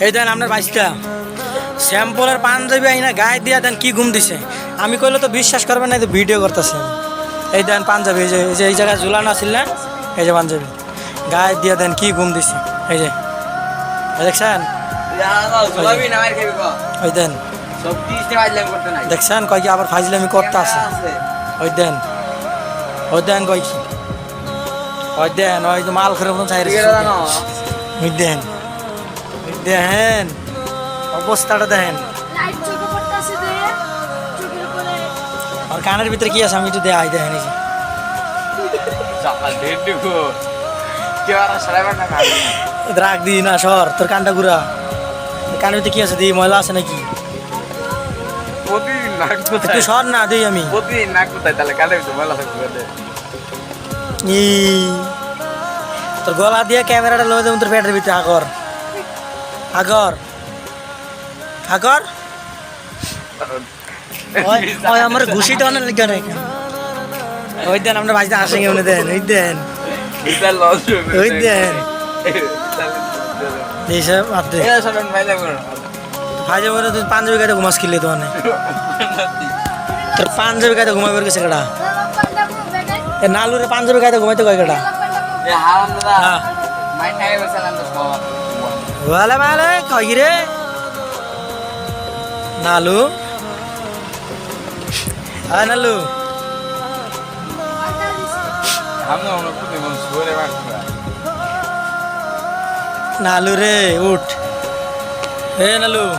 এই দেন আপনার বাইশটা স্যাম্পলের পাঞ্জাবি আইনা গায়ে দিয়া দেন কি ঘুম দিছে। আমি কইলে তো বিশ্বাস করবেন না, ভিডিও করতেছে। এই দেন পাঞ্জাবি, এই যে এই জায়গায় ঝুলানো আছিল না, এই যে পাঞ্জাবি গায়ে দিয়া দেন কি ঘুম দিছে। এই যে দেখছেন, ওই দেন দেখছেন কয় কি আবার ফাইজলামি করতে আছে। ওই দেন কয় কি, ওই দেন ওই যে মাল করে মতন চাই ওই দেন, দেখেন অবস্থাটা দেখেন। আর কানের ভিতরে কি আছে আমি একটু দেখাই, দেখেন এই যে রাখ দি না সর, তোর কানটা ঘুরা। কানের ভিতরে কি আছে দি, ময়লা আছে নাকি? তুই সর না দিই আমি তোর গলা দিয়ে ক্যামেরাটা লয়ে দেবো তোর পেটের ভিতরে। আগর ওই আমার ঘুষিটা অনেক লিখা নাই। ওই দেন আমরা বাড়িতে আসেন কেমন দেন, ওই দেন ওই দেন এইসব ভাইজা বলে তুই পাঞ্জাবি গাইতে ঘুমাস কিনলে তো অনেক, তোর পাঞ্জাবি গাইতে ঘুমাইবার গেছে কেটা? নালুরে পাঞ্জাবি গাইতে ঘুমাইতে কয় কেটা? ভালো ভালো কয় রে নালু, নালু নালু রে উঠ, হে নালু।